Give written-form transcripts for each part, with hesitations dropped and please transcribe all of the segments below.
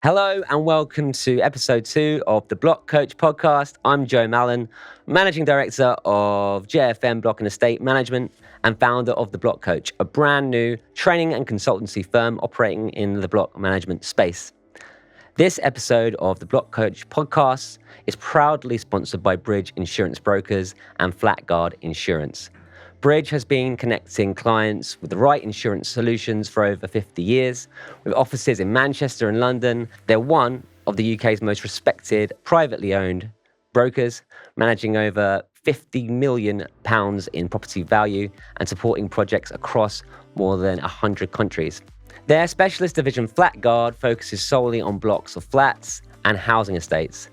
Hello and welcome to episode 2 of the Block Coach podcast. I'm Joe Mallon, Managing Director of JFM Block and Estate Management and founder of the Block Coach, a brand new training and consultancy firm operating in the block management space. This episode of the Block Coach podcast is proudly sponsored by Bridge Insurance Brokers and Flatguard Insurance. Bridge has been connecting clients with the right insurance solutions for over 50 years. With offices in Manchester and London, they're one of the UK's most respected privately owned brokers, managing over £50 million in property value and supporting projects across more than 100 countries. Their specialist division, Flatguard, focuses solely on blocks of flats and housing estates.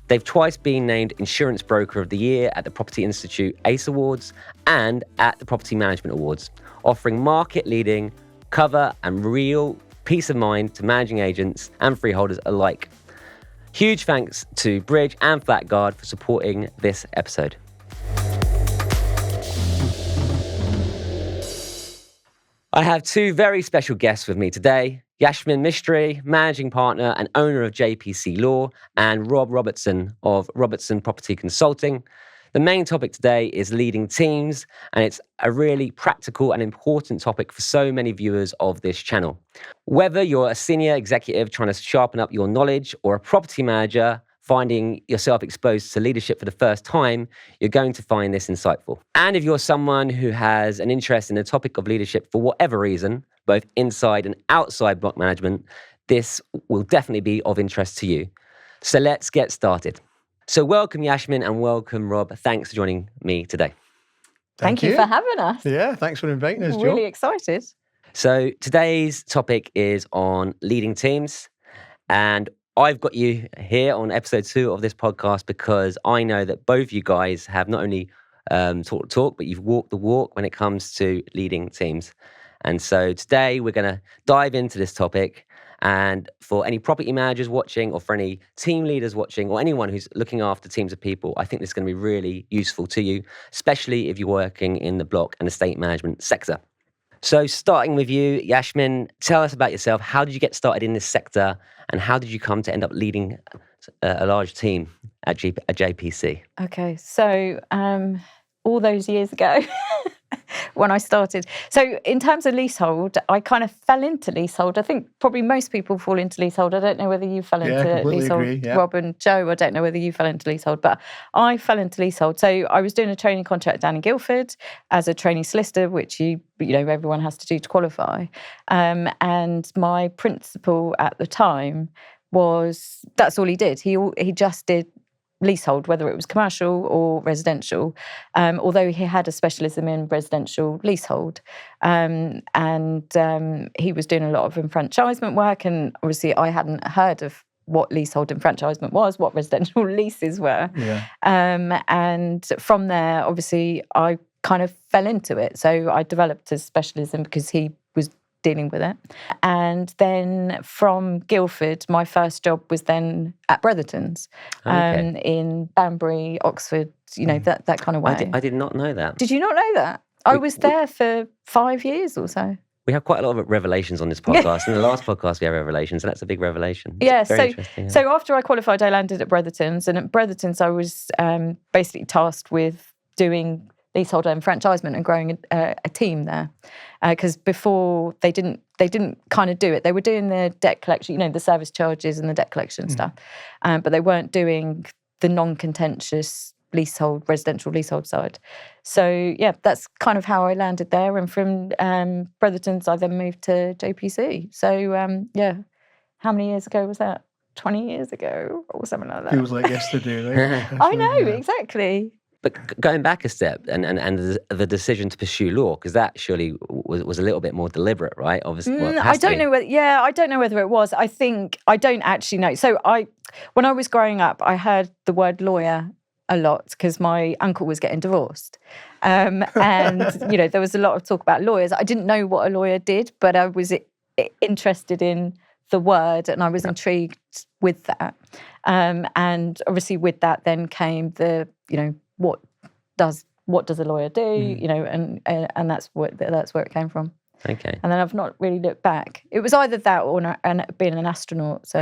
They've twice been named Insurance Broker of the Year at the Property Institute ACE Awards and at the Property Management Awards, offering market-leading cover and real peace of mind to managing agents and freeholders alike. Huge thanks to Bridge and Flatguard for supporting this episode. I have two very special guests with me today. Yashmin Mistry, Managing Partner and owner of JPC Law, and Robertson of Robertson Property Consulting. The main topic today is leading teams, and it's a really practical and important topic for so many viewers of this channel. Whether you're a senior executive trying to sharpen up your knowledge or a property manager finding yourself exposed to leadership for the first time, you're going to find this insightful. And if you're someone who has an interest in the topic of leadership for whatever reason, both inside and outside block management, this will definitely be of interest to you. So let's get started. So welcome Yashmin and welcome Rob. Thanks for joining me today. Thank you for having us. Yeah, thanks for inviting us, Joe. Really excited. So today's topic is on leading teams, and I've got you here on episode 2 of this podcast because I know that both you guys have not only talked the talk, but you've walked the walk when it comes to leading teams. And so today we're going to dive into this topic. And for any property managers watching or for any team leaders watching or anyone who's looking after teams of people, I think this is going to be really useful to you, especially if you're working in the block and estate management sector. So starting with you, Yashmin, tell us about yourself. How did you get started in this sector and how did you come to end up leading a large team at JPC? Okay, so all those years ago when I started. So in terms of leasehold, I kind of fell into leasehold. I think probably most people fall into leasehold. I don't know whether you fell into leasehold, agree, yeah. Rob and Joe. I don't know whether you fell into leasehold, but I fell into leasehold. So I was doing a training contract down in Guildford as a trainee solicitor, which you know everyone has to do to qualify. And my principal at the time that's all he did. He just did leasehold, whether it was commercial or residential, although he had a specialism in residential leasehold. And he was doing a lot of enfranchisement work, and obviously I hadn't heard of what leasehold enfranchisement was, what residential leases were. Yeah. And from there, obviously, I kind of fell into it. So I developed a specialism because he was dealing with it. And then from Guildford, my first job was then at Brotherton's in Banbury, Oxford, that kind of way. I did not know that. Did you not know that? I was there for 5 years or so. We have quite a lot of revelations on this podcast. In the last podcast, we had revelations, and that's a big revelation. Yeah, Very interesting. So after I qualified, I landed at Brotherton's, and at Brotherton's, I was basically tasked with doing leasehold enfranchisement and growing a team there, because before they didn't kind of do it. They were doing the debt collection, the service charges and the debt collection stuff, but they weren't doing the non-contentious residential leasehold side. So yeah, that's kind of how I landed there. And from Brotherton's, I then moved to JPC. So how many years ago was that? 20 years ago or something like that. Feels like yesterday, right? I know, exactly. But going back a step and the decision to pursue law, because that surely was a little bit more deliberate, right? Obviously, I don't know whether it was. I don't actually know. So when I was growing up, I heard the word lawyer a lot because my uncle was getting divorced, and there was a lot of talk about lawyers. I didn't know what a lawyer did, but I was interested in the word, and I was intrigued with that. And obviously, with that, then came the what does a lawyer do? And that's where it came from. Okay. And then I've not really looked back. It was either that or being an astronaut. So,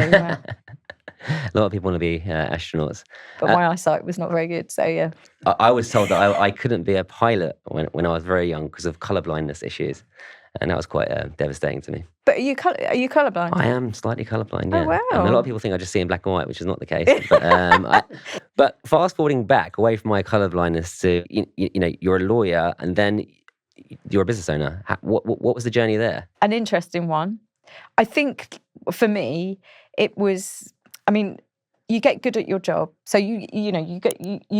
A lot of people want to be astronauts. but my eyesight was not very good. So yeah. I was told that I couldn't be a pilot when I was very young because of colour blindness issues. And that was quite devastating to me. But are you colourblind? I am slightly colourblind, yeah. Oh, wow. A lot of people think I just see in black and white, which is not the case. But fast forwarding back away from my colourblindness to, you know, you're a lawyer and then you're a business owner. What was the journey there? An interesting one. I think for me, it was, I mean, you get good at your job. So you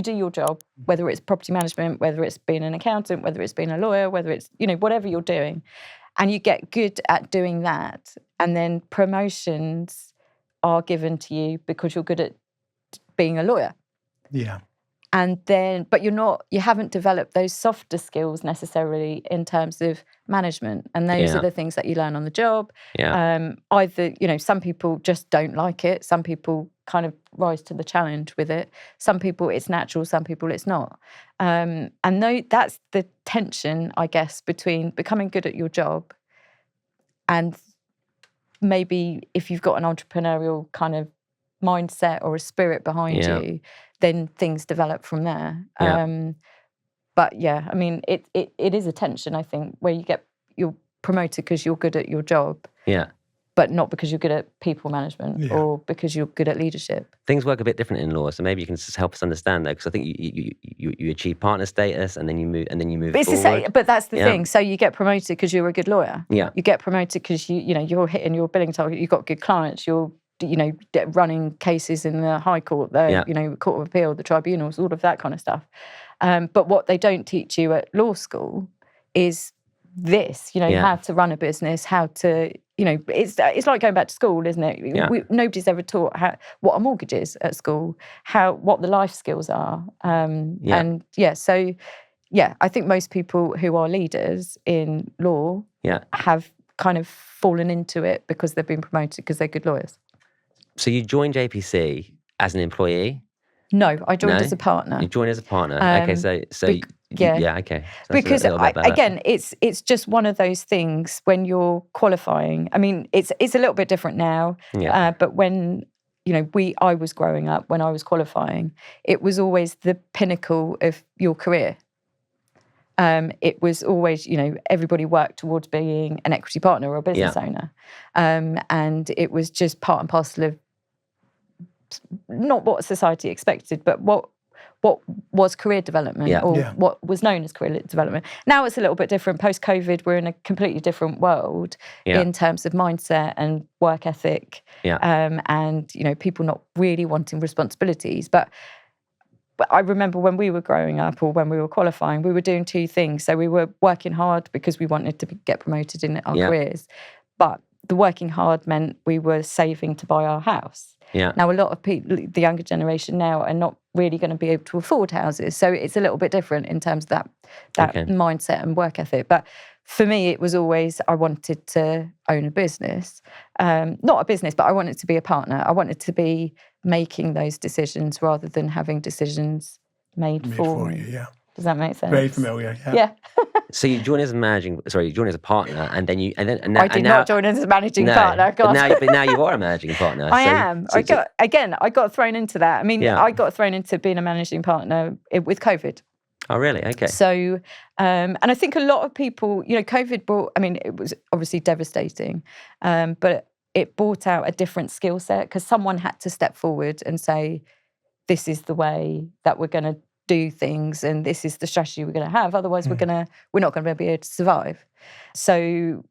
do your job, whether it's property management, whether it's being an accountant, whether it's being a lawyer, whether it's, you know, whatever you're doing. And you get good at doing that. And then promotions are given to you because you're good at being a lawyer. Yeah. And then, but you haven't developed those softer skills necessarily in terms of management. And those are the things that you learn on the job. Yeah. Either, you know, some people just don't like it. Some people kind of rise to the challenge with it. Some people it's natural, some people it's not. And that's the tension, I guess, between becoming good at your job and maybe if you've got an entrepreneurial kind of mindset or a spirit behind you, then things develop from there. Yeah. But yeah, I mean, it is a tension, I think, where you're promoted because you're good at your job. Yeah. But not because you're good at people management or because you're good at leadership. Things work a bit different in law, so maybe you can just help us understand that, because I think you achieve partner status and then you move But forward. But that's the thing. So you get promoted because you're a good lawyer. Yeah. You get promoted because you're hitting your billing target. You've got good clients. You're running cases in the High Court, the Court of Appeal, the tribunals, all of that kind of stuff. But what they don't teach you at law school is this. How to run a business, how to. It's like going back to school, isn't it? Yeah. Nobody's ever taught what a mortgage is at school, what the life skills are. I think most people who are leaders in law have kind of fallen into it because they've been promoted because they're good lawyers. So you joined JPC as an employee? No, I joined as a partner. You joined as a partner. Okay, okay. So because again, it's just one of those things when you're qualifying. I mean, it's a little bit different now. Yeah. But when I was growing up, when I was qualifying, it was always the pinnacle of your career. It was always, everybody worked towards being an equity partner or a business owner, and it was just part and parcel of not what society expected, but what was career development what was known as career development. Now it's a little bit different. Post-COVID, we're in a completely different world in terms of mindset and work ethic, and people not really wanting responsibilities. But I remember when we were growing up or when we were qualifying, we were doing two things. So we were working hard because we wanted to get promoted in our careers, but the working hard meant we were saving to buy our house. Yeah. Now, a lot of people, the younger generation now, are not really going to be able to afford houses. So it's a little bit different in terms of that mindset and work ethic. But for me, it was always, I wanted to own a business. Not a business, but I wanted to be a partner. I wanted to be making those decisions rather than having decisions made for you. Yeah. Does that make sense? Very familiar. Yeah. So you joined as a partner, and then I did not join as a managing partner. God. But now you are a managing partner. I am. I got thrown into that. I mean, I got thrown into being a managing partner with COVID. Oh, really? Okay. So, and I think a lot of people, COVID brought. I mean, it was obviously devastating, but it brought out a different skill set because someone had to step forward and say, "This is the way that we're going to do things, and this is the strategy we're going to have. Otherwise, we're not going to be able to survive." So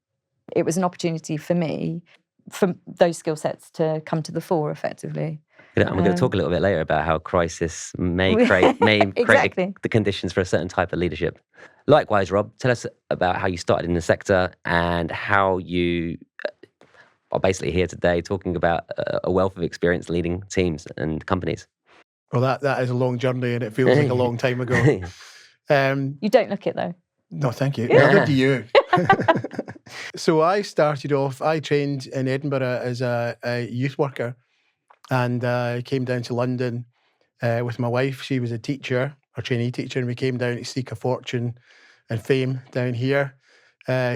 it was an opportunity for me, for those skill sets to come to the fore effectively. And we're going to talk a little bit later about how crisis may create exactly. the conditions for a certain type of leadership. Likewise, Rob, tell us about how you started in the sector and how you are basically here today talking about a wealth of experience leading teams and companies. Well, that is a long journey, and it feels like a long time ago. You don't look it, though. No, thank you. Neither do you. So I started off, I trained in Edinburgh as a youth worker, and I came down to London with my wife. She was a teacher, a trainee teacher, and we came down to seek a fortune and fame down here.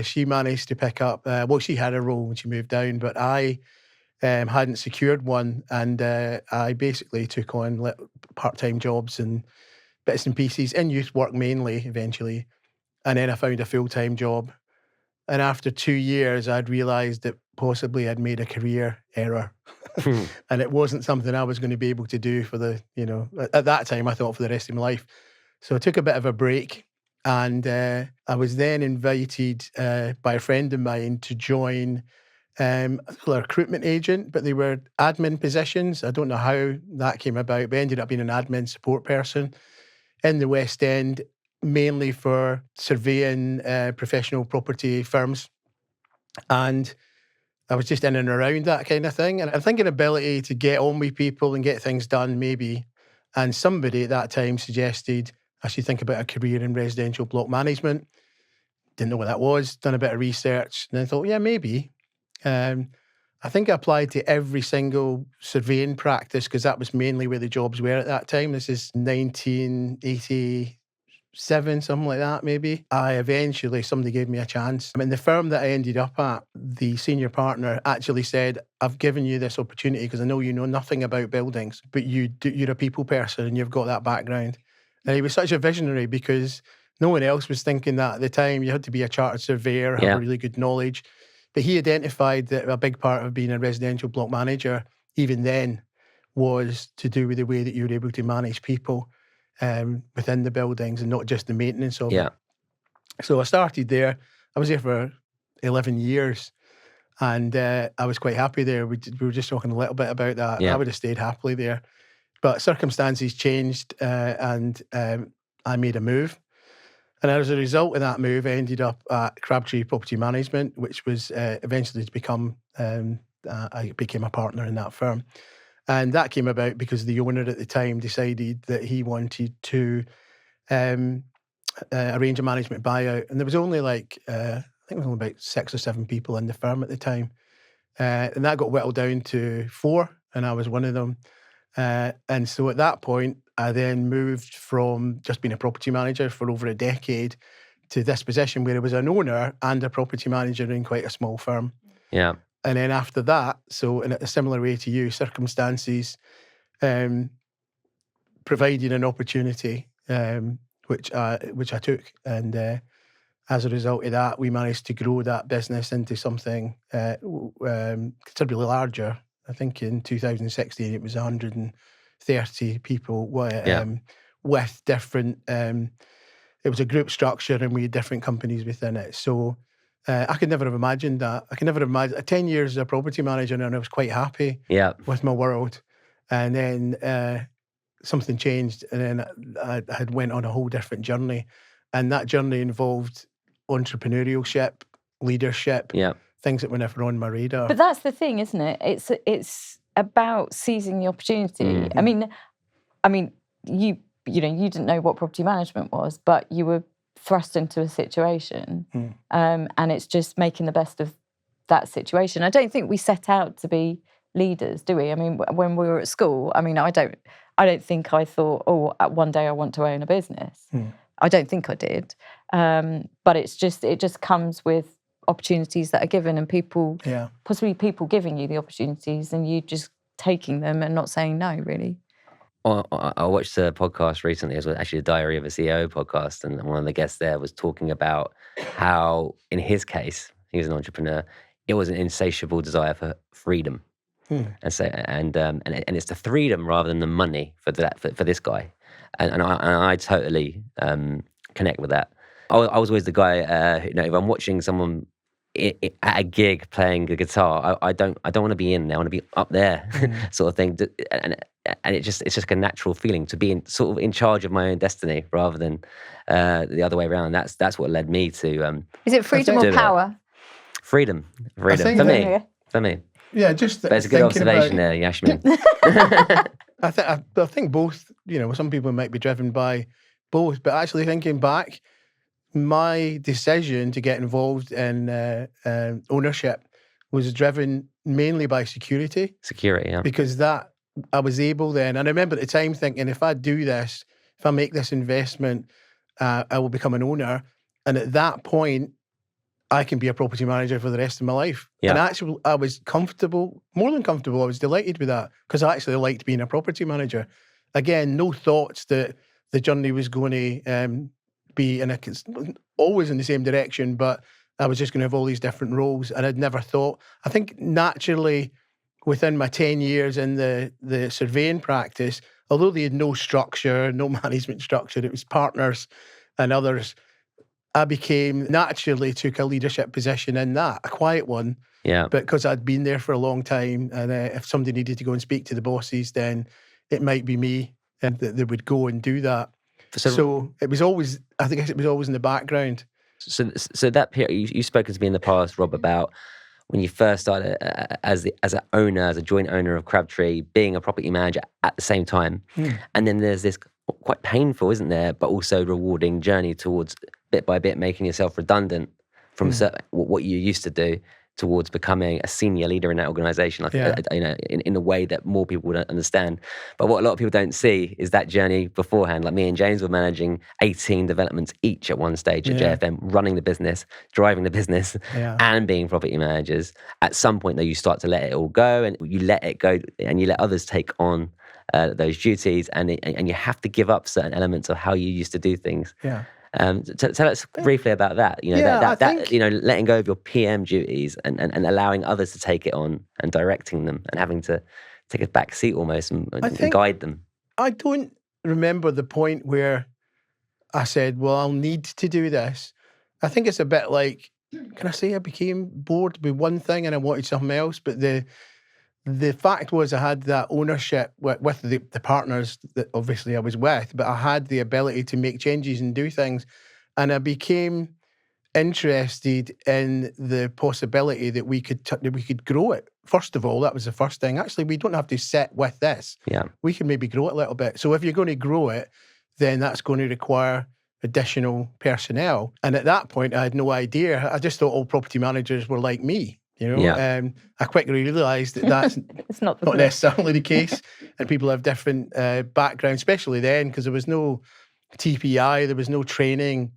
She managed to pick up, she had a role when she moved down, but I hadn't secured one, and I basically took on part-time jobs and bits and pieces in youth work mainly eventually, and then I found a full-time job. And after 2 years, I'd realised that possibly I'd made a career error. And it wasn't something I was going to be able to do for at that time, I thought for the rest of my life. So I took a bit of a break, and I was then invited by a friend of mine to join a recruitment agent, but they were admin positions. I don't know how that came about, but I ended up being an admin support person in the West End, mainly for surveying professional property firms. And I was just in and around that kind of thing. And I think an ability to get on with people and get things done, maybe. And somebody at that time suggested I should think about a career in residential block management. Didn't know what that was, done a bit of research, and then thought, yeah, maybe. I think I applied to every single surveying practice because that was mainly where the jobs were at that time. This is 1987, something like that, maybe. Somebody gave me a chance. I mean, the firm that I ended up at, the senior partner actually said, I've given you this opportunity because I know you know nothing about buildings, but you're a people person and you've got that background. And he was such a visionary because no one else was thinking that at the time. You had to be a chartered surveyor, have really good knowledge. But he identified that a big part of being a residential block manager, even then, was to do with the way that you were able to manage people within the buildings and not just the maintenance of it. So I started there. I was there for 11 years and I was quite happy there. We were just talking a little bit about that. I would have stayed happily there. But circumstances changed and I made a move. And as a result of that move, I ended up at Crabtree Property Management, which was eventually to become, I became a partner in that firm. And that came about because the owner at the time decided that he wanted to arrange a management buyout. And there was only I think it was only about 6 or 7 people in the firm at the time. And that got whittled down to 4, and I was one of them. And so at that point, I then moved from just being a property manager for over a decade to this position where I was an owner and a property manager in quite a small firm. Yeah. And then after that, so in a similar way to you, circumstances provided an opportunity, which I took. And as a result of that, we managed to grow that business into something considerably larger. I think in 2016 it was 130 people with different, it was a group structure and we had different companies within it. So I could never have imagined that. I could never have imagined 10 years as a property manager and I was quite happy with my world. And then something changed and then I had went on a whole different journey. And that journey involved entrepreneurship, leadership, things that were never on my radar. But that's the thing, isn't it? It's about seizing the opportunity. Mm-hmm. I mean, you didn't know what property management was, but you were thrust into a situation, and it's just making the best of that situation. I don't think we set out to be leaders, do we? I mean, when we were at school, I don't think I thought, one day I want to own a business. I don't think I did, but it just comes with opportunities that are given and people, possibly people giving you the opportunities and you just taking them and not saying no, really. I watched a podcast recently. It was actually a Diary of a CEO podcast, and one of the guests there was talking about how, in his case, he was an entrepreneur, it was an insatiable desire for freedom. And so, and it's the freedom rather than the money for this guy, and I totally connect with that. I was always the guy, if I'm watching someone at a gig playing a guitar, I don't want to be in there. I want to be up there, sort of thing. And it's just a natural feeling to be sort of in charge of my own destiny rather than the other way around. That's what led me to. Is it freedom or power? Freedom for me. Yeah, just. But it's a good observation there, Yashmin. I think both. Some people might be driven by both, but actually thinking back, my decision to get involved in ownership was driven mainly by security. Security, yeah. Because that I was able then, and I remember at the time thinking, if I do this, if I make this investment, I will become an owner. And at that point, I can be a property manager for the rest of my life. Yeah. And actually, I was comfortable, more than comfortable. I was delighted with that because I actually liked being a property manager. Again, no thoughts that the journey was going to be always in the same direction, but I was just going to have all these different roles. And I'd never thought, I think naturally within my 10 years in the surveying practice, although they had no structure, no management structure, it was partners and others, I naturally took a leadership position in that, a quiet one. Yeah. But because I'd been there for a long time, and if somebody needed to go and speak to the bosses, then it might be me and that they would go and do that. So it was always, I think it was always in the background. So that period, you've spoken to me in the past, Rob, about when you first started as a joint owner of Crabtree, being a property manager at the same time. And then there's this quite painful, isn't there, but also rewarding journey towards bit by bit making yourself redundant from what you used to do towards becoming a senior leader in that organization, in a way that more people would understand. But what a lot of people don't see is that journey beforehand. Like me and James were managing 18 developments each at one stage at JFM, running the business, driving the business, and being property managers. At some point, though, you start to let it all go, and you let it go, and you let others take on those duties, and you have to give up certain elements of how you used to do things. Yeah. Tell us briefly about that. Letting go of your PM duties and allowing others to take it on and directing them and having to take a back seat almost and guide them. I don't remember the point where I said, well, I'll need to do this. I think it's a bit like, can I say I became bored with one thing and I wanted something else? But the fact was I had that ownership with the partners that obviously I was with, but I had the ability to make changes and do things. And I became interested in the possibility that we could grow it. First of all, that was the first thing. Actually, we don't have to sit with this. Yeah. We can maybe grow it a little bit. So if you're going to grow it, then that's going to require additional personnel. And at that point, I had no idea. I just thought all property managers were like me. I quickly realised that that's it's not necessarily the case, and people have different backgrounds, especially then, because there was no TPI, there was no training,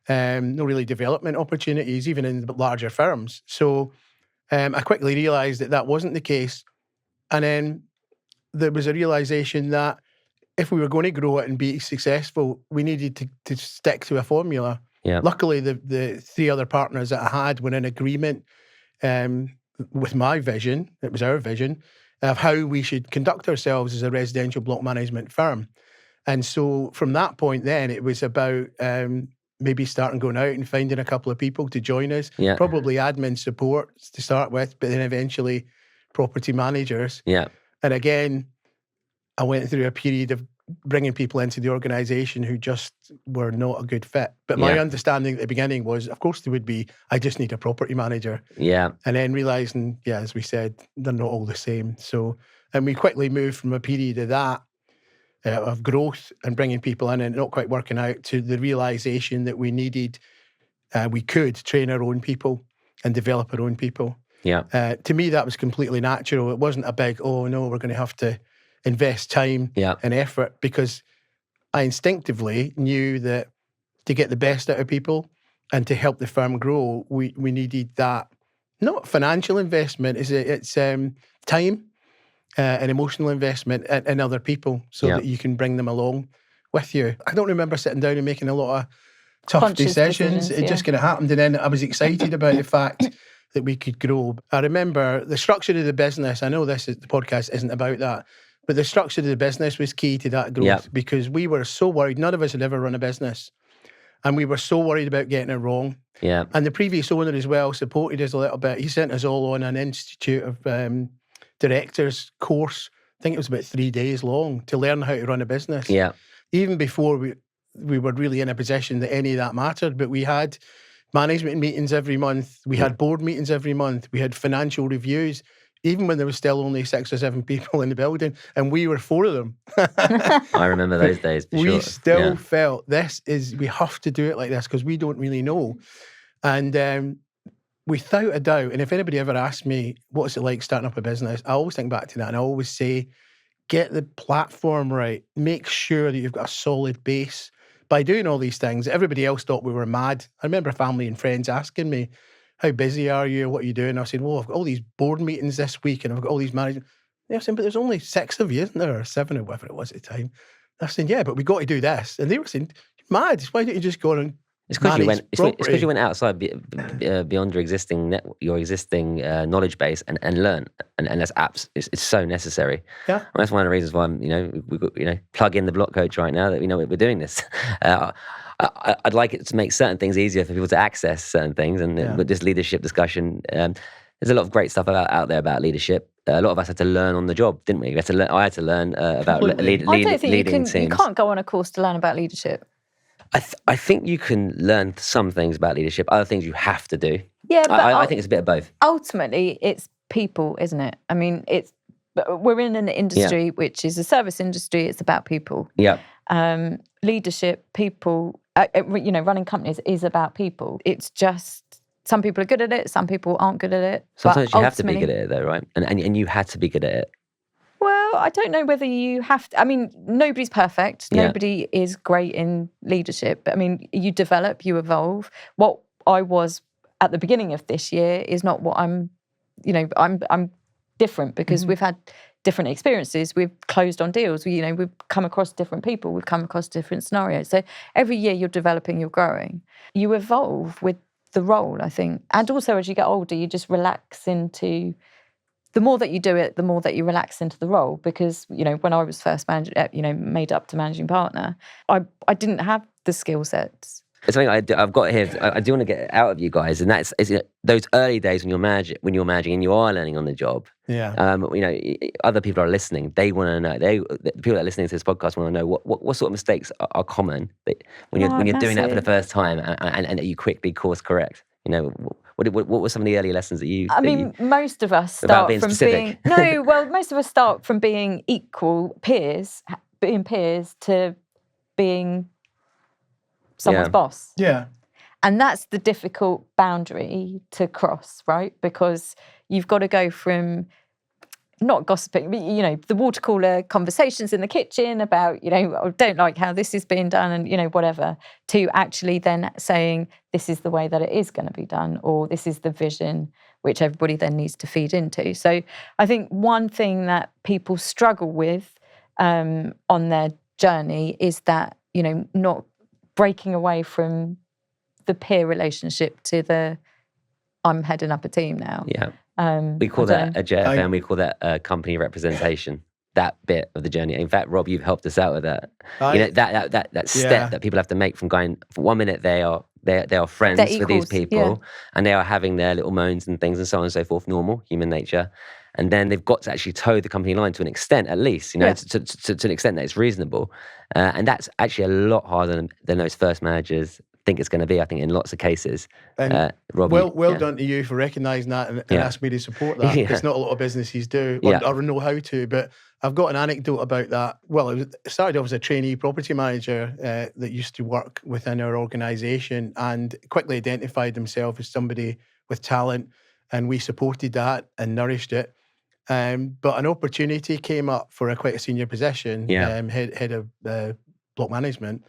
no really development opportunities, even in the larger firms. So I quickly realised that wasn't the case, and then there was a realisation that if we were going to grow it and be successful, we needed to stick to a formula. Yeah. Luckily, the three other partners that I had were in agreement with my vision, it was our vision, of how we should conduct ourselves as a residential block management firm. And so from that point then, it was about maybe starting going out and finding a couple of people to join us, probably admin support to start with, but then eventually property managers. Yeah. And again, I went through a period of bringing people into the organisation who just were not a good fit. But my understanding at the beginning was, of course, there would be, I just need a property manager. Yeah. And then realising, as we said, they're not all the same. So, and we quickly moved from a period of that, of growth and bringing people in and not quite working out, to the realisation that we could train our own people and develop our own people. Yeah. To me, that was completely natural. It wasn't a big, oh no, we're going to have to invest time and effort, because I instinctively knew that to get the best out of people and to help the firm grow, we needed that, not financial investment, it's time and emotional investment in other people so that you can bring them along with you. I don't remember sitting down and making a lot of tough decisions. It just kind of happened, and then I was excited about the fact that we could grow. I remember the structure of the business. I know the podcast isn't about that, but the structure of the business was key to that growth because we were so worried. None of us had ever run a business, and we were so worried about getting it wrong. Yeah. And the previous owner as well supported us a little bit. He sent us all on an Institute of Directors course. I think it was about 3 days long to learn how to run a business. Yeah. Even before we were really in a position that any of that mattered, but we had management meetings every month. We had board meetings every month. We had financial reviews, even when there was still only 6 or 7 people in the building, and we were 4 of them. I remember those days. We still felt we have to do it like this because we don't really know. And without a doubt, and if anybody ever asks me, what's it like starting up a business? I always think back to that, and I always say, get the platform right. Make sure that you've got a solid base. by doing all these things, everybody else thought we were mad. I remember family and friends asking me, how busy are you? What are you doing? I said, well, I've got all these board meetings this week and I've got all these management. They were saying, but there's only 6 of you, isn't there? Or 7 or whatever it was at the time. I was saying, yeah, but we got to do this. And they were saying, mad, why don't you just go on and It's because you manage went. property? It's because you went outside beyond your existing knowledge base and learn, and that's apps. It's so necessary. Yeah. And that's one of the reasons why we got, plug in the Block Coach right now that we know we're doing this. I'd like it to make certain things easier for people to access certain things, and with this leadership discussion, there's a lot of great stuff out there about leadership. A lot of us had to learn on the job, didn't we? I had to learn about leading teams. You can't go on a course to learn about leadership. I think you can learn some things about leadership. Other things you have to do. Yeah, but I think it's a bit of both. Ultimately, it's people, isn't it? I mean, we're in an industry which is a service industry. It's about people. Yeah. Leadership, people. Running companies is about people. It's just some people are good at it. Some people aren't good at it. Sometimes you have to be good at it, though, right? And you had to be good at it. Well, I don't know whether you have to. I mean, nobody's perfect. Nobody is great in leadership. But I mean, you develop, you evolve. What I was at the beginning of this year is not what I'm different because we've had different experiences. We've closed on deals. We've come across different people. We've come across different scenarios. So every year you're developing, you're growing. You evolve with the role, I think. And also as you get older, you just relax into... The more that you do it, the more that you relax into the role. Because, when I was first made up to managing partner, I didn't have the skill sets. It's something I've got here. I do want to get out of you guys, and that's those early days when you're managing and you are learning on the job. Yeah. Other people are listening. They want to know. The people that are listening to this podcast want to know what sort of mistakes are common when you're doing that for the first time, and you quickly course correct. What were some of the early lessons that you? Most of us start from being most of us start from being equal peers, to being someone's boss. Yeah. And that's the difficult boundary to cross, right? Because you've got to go from not gossiping, but, the water cooler conversations in the kitchen about, I don't like how this is being done and, whatever, to actually then saying this is the way that it is going to be done, or this is the vision which everybody then needs to feed into. So I think one thing that people struggle with on their journey is that, not breaking away from the peer relationship to the I'm heading up a team now. Yeah. We call that a JFM. We call that company representation. That bit of the journey. In fact, Rob, you've helped us out with that. That step that people have to make from going. For 1 minute, they are friends with these people, and they are having their little moans and things and so on and so forth. Normal human nature, and then they've got to actually toe the company line to an extent, at least. To an extent that it's reasonable, and that's actually a lot harder than those first managers think it's going to be. I think in lots of cases. Rob, well done to you for recognising that and asking me to support that, because not a lot of businesses do or know how to. But I've got an anecdote about that. Well, it started off as a trainee property manager that used to work within our organisation and quickly identified himself as somebody with talent, and we supported that and nourished it. But an opportunity came up for quite a senior position, head of block management,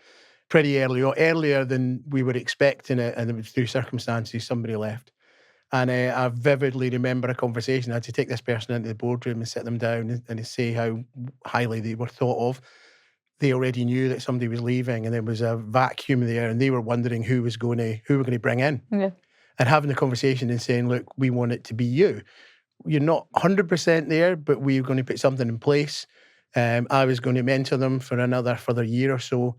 pretty earlier than we were expecting it, and it was through circumstances somebody left. And I vividly remember a conversation. I had to take this person into the boardroom and sit them down and say how highly they were thought of. They already knew that somebody was leaving, and there was a vacuum there, and they were wondering who we're going to bring in. Yeah. And having the conversation and saying, look, we want it to be you. You're not 100% there, but we're going to put something in place. I was going to mentor them for another further year or so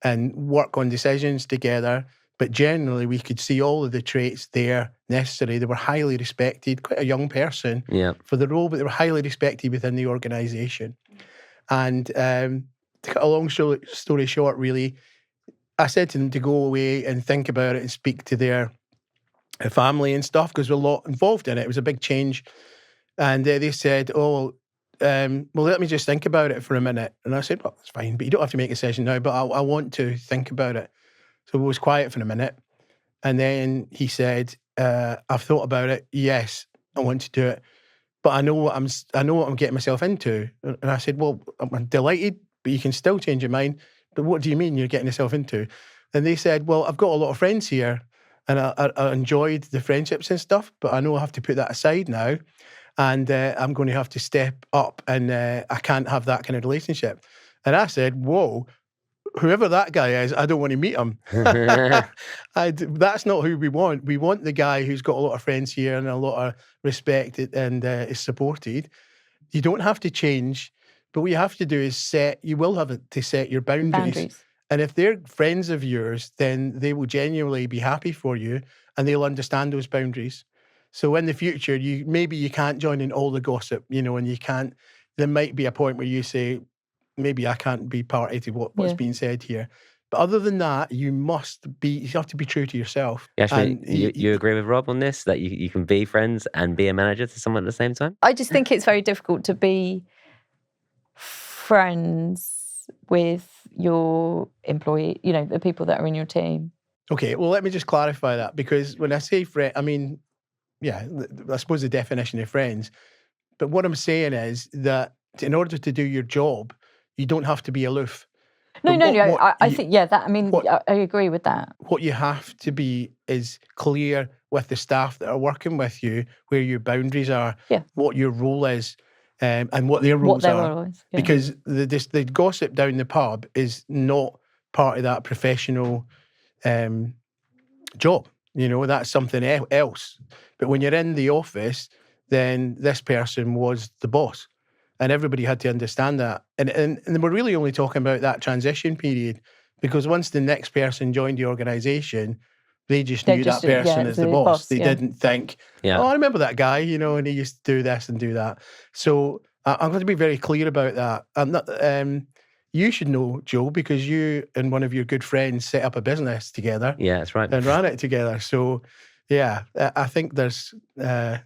and work on decisions together. But generally, we could see all of the traits there necessary. They were highly respected, quite a young person for the role, but they were highly respected within the organisation. And to cut a long story short, really, I said to them to go away and think about it and speak to their family and stuff, because we're a lot involved in it. It was a big change. And they said, well, let me just think about it for a minute. And I said, well, that's fine, but you don't have to make a decision now, but I want to think about it. So we was quiet for a minute. And then he said, I've thought about it. Yes, I want to do it. But I know what I'm getting myself into. And I said, well, I'm delighted, but you can still change your mind. but what do you mean you're getting yourself into? And they said, well, I've got a lot of friends here and I enjoyed the friendships and stuff, but I know I have to put that aside now and I'm going to have to step up and I can't have that kind of relationship. And I said, whoa, whoever that guy is, I don't want to meet him. That's not who we want. We want the guy who's got a lot of friends here and a lot of respect and is supported. You don't have to change, but what you have to do is you will have to set your boundaries. And if they're friends of yours, then they will genuinely be happy for you and they'll understand those boundaries. So in the future, maybe you can't join in all the gossip, and there might be a point where you say, maybe I can't be party to what's being said here. But other than that, you have to be true to yourself. Yashmin, you agree with Rob on this, that you can be friends and be a manager to someone at the same time? I just think it's very difficult to be friends with your employee, the people that are in your team. Okay, well, let me just clarify that, because when I say friend, I mean, I suppose the definition of friends. But what I'm saying is that in order to do your job, you don't have to be aloof. I think, I agree with that. What you have to be is clear with the staff that are working with you, where your boundaries are, what your role is, and what their roles are. Because the gossip down the pub is not part of that professional job. That's something else. But when you're in the office, then this person was the boss. And everybody had to understand that. And we're really only talking about that transition period, because once the next person joined the organisation, they just knew that person as the boss. They didn't think, I remember that guy, and he used to do this and do that. So I'm going to be very clear about that. I'm not. You should know, Joe, because you and one of your good friends set up a business together. Yeah, that's right. And ran it together. So, I think there's a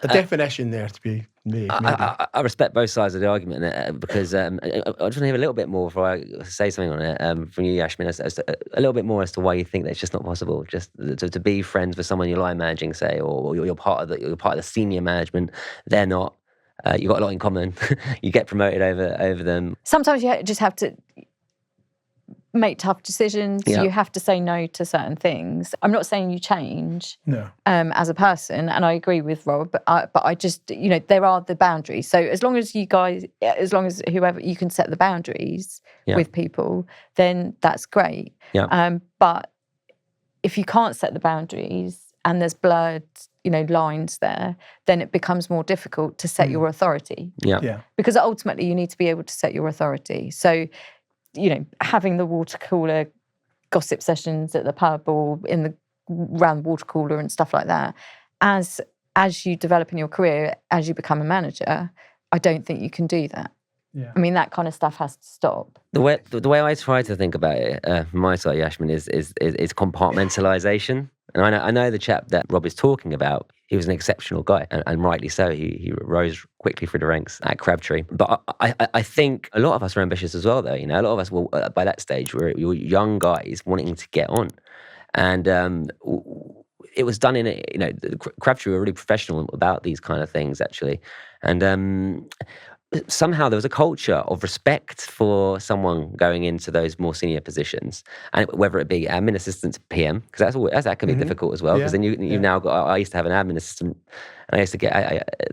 definition there to be made. I respect both sides of the argument because I just want to hear a little bit more before I say something on it from you, Yashmin, a little bit more as to why you think that it's just not possible, just to be friends with someone you're line managing, say, or you're part of the senior management. They're not. You've got a lot in common. You get promoted over them. Sometimes you just have to make tough decisions. Yeah. You have to say no to certain things. I'm not saying you change as a person, and I agree with Rob, but I just, there are the boundaries. So as long as whoever, you can set the boundaries with people, then that's great. Yeah. But if you can't set the boundaries and there's blurred, lines there, then it becomes more difficult to set your authority. Yeah. Because ultimately you need to be able to set your authority. So, having the water cooler gossip sessions at the pub or around the water cooler and stuff like that, as you develop in your career, as you become a manager, I don't think you can do that. Yeah. I mean, that kind of stuff has to stop. The way I try to think about it, from my side, Yashmin, is compartmentalisation. And I know the chap that Rob is talking about, he was an exceptional guy, and rightly so. He rose quickly through the ranks at Crabtree. But I think a lot of us are ambitious as well, though. A lot of us, by that stage, were young guys wanting to get on. And it was done Crabtree were really professional about these kind of things, actually. And somehow there was a culture of respect for someone going into those more senior positions, and whether it be admin assistant to PM, because that can be difficult as well. Because then you've now got. I used to have an admin assistant, and I used to get,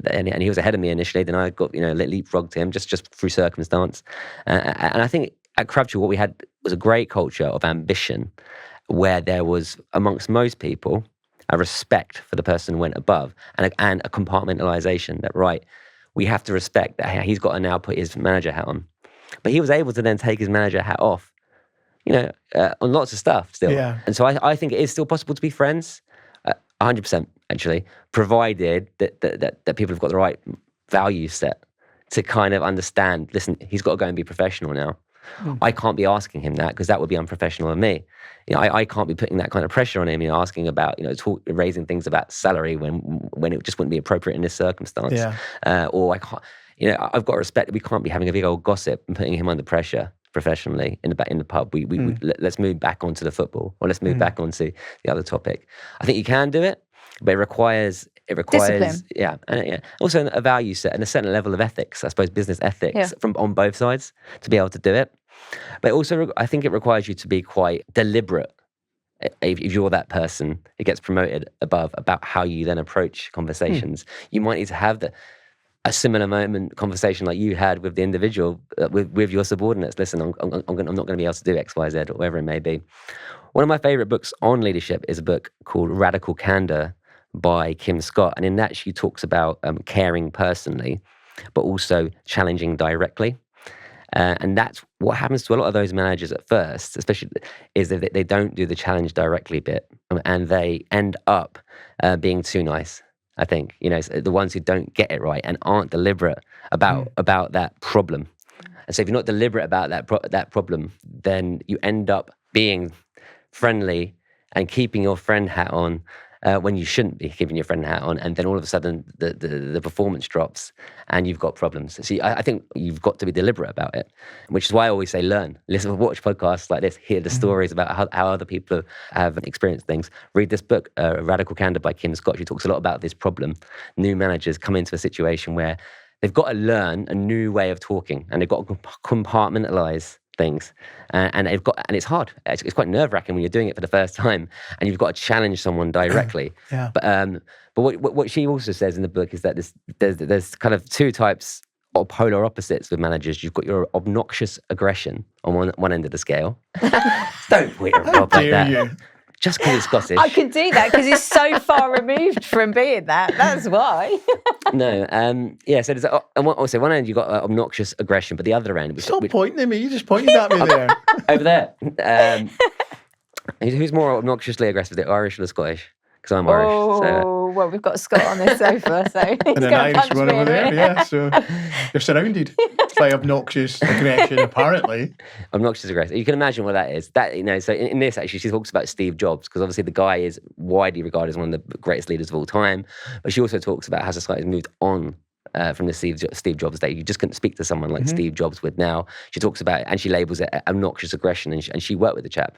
and he was ahead of me initially. Then I got leapfrogged him just through circumstance, and I think at Crabtree what we had was a great culture of ambition, where there was amongst most people a respect for the person who went above, and a compartmentalisation that we have to respect that he's got to now put his manager hat on. But he was able to then take his manager hat off, on lots of stuff still. Yeah. And so I think it is still possible to be friends, 100% actually, provided that people have got the right value set to kind of understand, listen, he's got to go and be professional now. I can't be asking him that because that would be unprofessional of me. I can't be putting that kind of pressure on him, asking about, raising things about salary when it just wouldn't be appropriate in this circumstance. Yeah. Or I can't, I've got to respect that we can't be having a big old gossip and putting him under pressure professionally in the pub. Let's move back onto the football, or let's move back onto the other topic. I think you can do it, but it requires discipline. Also a value set and a certain level of ethics, I suppose, business ethics from on both sides to be able to do it. But also, I think it requires you to be quite deliberate. If you're that person who gets promoted above, about how you then approach conversations. You might need to have a similar conversation like you had with the individual, with your subordinates. Listen, I'm not going to be able to do X, Y, Z, or whatever it may be. One of my favorite books on leadership is a book called Radical Candor by Kim Scott. And in that, she talks about caring personally, but also challenging directly. And that's what happens to a lot of those managers at first, especially, is that they don't do the challenge directly bit, and they end up being too nice. I think, the ones who don't get it right and aren't deliberate about that problem. And so if you're not deliberate about that problem, then you end up being friendly and keeping your friend hat on when you shouldn't be keeping your friend hat on, and then all of a sudden the performance drops and you've got problems. See, I think you've got to be deliberate about it, which is why I always say learn. Listen, watch podcasts like this, hear the stories about how other people have experienced things. Read this book, Radical Candor by Kim Scott. She talks a lot about this problem. New managers come into a situation where they've got to learn a new way of talking, and they've got to compartmentalize things, and it's hard. It's quite nerve-wracking when you're doing it for the first time, and you've got to challenge someone directly. Yeah. But what she also says in the book is that there's kind of two types of polar opposites with managers. You've got your obnoxious aggression on one end of the scale. Don't point at Rob like that. You. Just because it's Scottish. I could do that because he's so far removed from being that. That's why. No, so there's also one end you've got obnoxious aggression, but the other end... Stop pointing at me, you just pointed at me there. Over there. Who's more obnoxiously aggressive, the Irish or the Scottish? Because I'm Irish. So, well, we've got Scott on this sofa, so he's And an Irish one over there, yeah. So you're surrounded by obnoxious aggression, apparently. Obnoxious aggression. You can imagine what that is. So in this, actually, she talks about Steve Jobs, because obviously the guy is widely regarded as one of the greatest leaders of all time. But she also talks about how society has moved on from the Steve Jobs day. You just couldn't speak to someone like Steve Jobs would now. She talks about it, and she labels it obnoxious aggression, and she worked with the chap.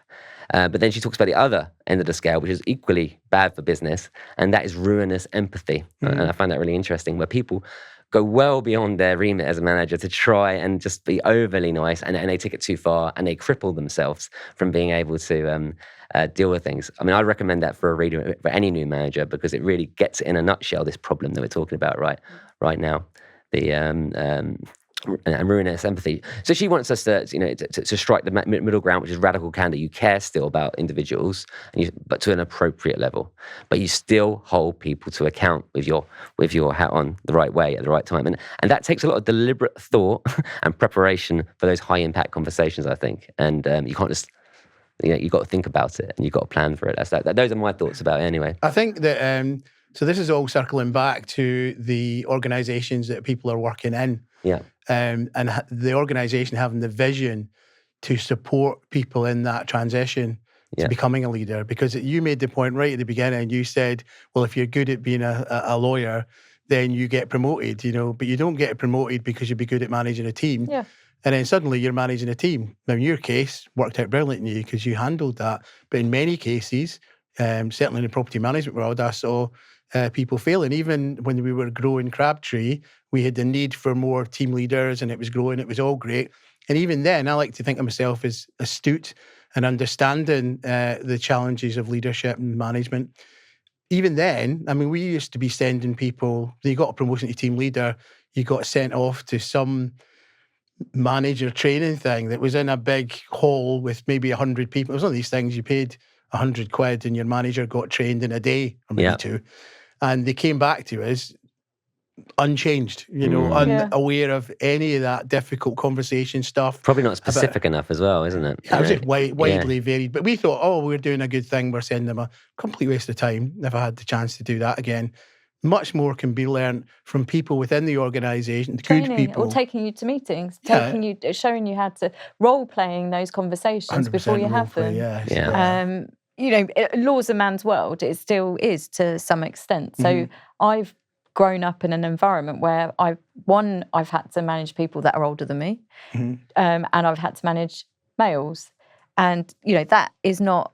But then she talks about the other end of the scale, which is equally bad for business, and that is ruinous empathy. And I find that really interesting, where people go well beyond their remit as a manager to try and just be overly nice, and they take it too far, and they cripple themselves from being able to deal with things. I mean, I recommend that for a reader, for any new manager, because it really gets in a nutshell this problem that we're talking about right now. And ruinous empathy. So she wants us to strike the middle ground, which is radical candor. You care still about individuals, but to an appropriate level. But you still hold people to account with your hat on the right way at the right time. And that takes a lot of deliberate thought and preparation for those high impact conversations, I think. And you can't just, you've got to think about it and you've got to plan for it. Those are my thoughts about it anyway. I think that, so this is all circling back to the organisations that people are working in. Yeah. And the organisation having the vision to support people in that transition to becoming a leader. Because you made the point right at the beginning. You said, well, if you're good at being a lawyer, then you get promoted, but you don't get promoted because you'd be good at managing a team. Yeah. And then suddenly you're managing a team. Now, in your case, worked out brilliantly because you handled that. But in many cases, certainly in the property management world, I saw people failing. Even when we were growing Crabtree, we had the need for more team leaders, and it was growing. It was all great. And even then, I like to think of myself as astute and understanding the challenges of leadership and management. Even then, I mean, we used to be sending people, you got a promotion to team leader, you got sent off to some manager training thing that was in a big hall with maybe 100 people. It was one of these things you paid 100 quid and your manager got trained in a day or maybe two. And they came back to us unchanged, unaware of any of that difficult conversation stuff. Probably not specific enough as well, isn't it? It was just widely varied. But we thought, we're doing a good thing. We're sending them a complete waste of time. Never had the chance to do that again. Much more can be learned from people within the organisation, good people. Or taking you to meetings, showing you how to role-playing those conversations before you have them. Law's a man's world. It still is to some extent. So I've grown up in an environment where I've had to manage people that are older than me, and I've had to manage males, and that is not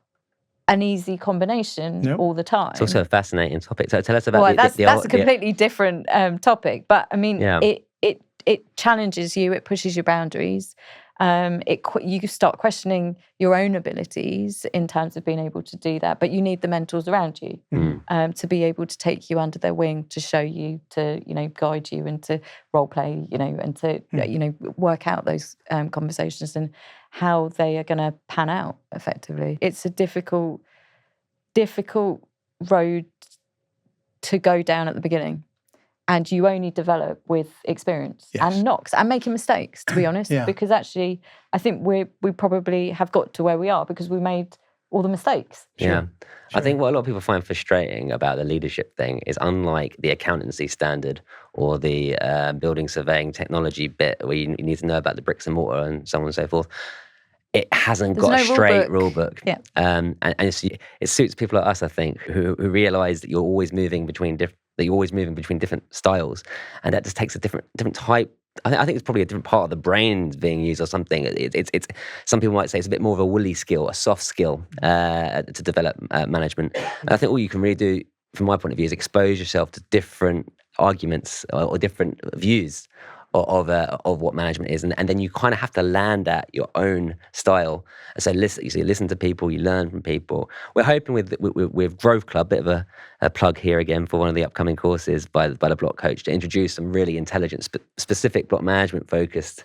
an easy combination all the time. It's also a fascinating topic. So tell us about that's a completely different topic, but I mean, it challenges you, it pushes your boundaries. you start questioning your own abilities in terms of being able to do that. But you need the mentors around you to be able to take you under their wing, to show you, to guide you, and to role play, and to work out those conversations and how they are going to pan out effectively. It's a difficult road to go down at the beginning. And you only develop with experience and knocks and making mistakes, to be honest. Because actually, I think we probably have got to where we are because we made all the mistakes. Sure. I think what a lot of people find frustrating about the leadership thing is, unlike the accountancy standard or the building surveying technology bit where you need to know about the bricks and mortar and so on and so forth, it hasn't got a straight rule book. Yeah. And it suits people like us, I think, who realise that you're always moving between different styles, and that just takes a different type. I think it's probably a different part of the brain being used or something. It's some people might say it's a bit more of a woolly skill, a soft skill to develop management. And I think all you can really do, from my point of view, is expose yourself to different arguments or different views of what management is, and then you kind of have to land at your own style. So listen to people, you learn from people. We're hoping with Growth Club, bit of a plug here again for one of the upcoming courses by the Block Coach, to introduce some really intelligent, specific block management focused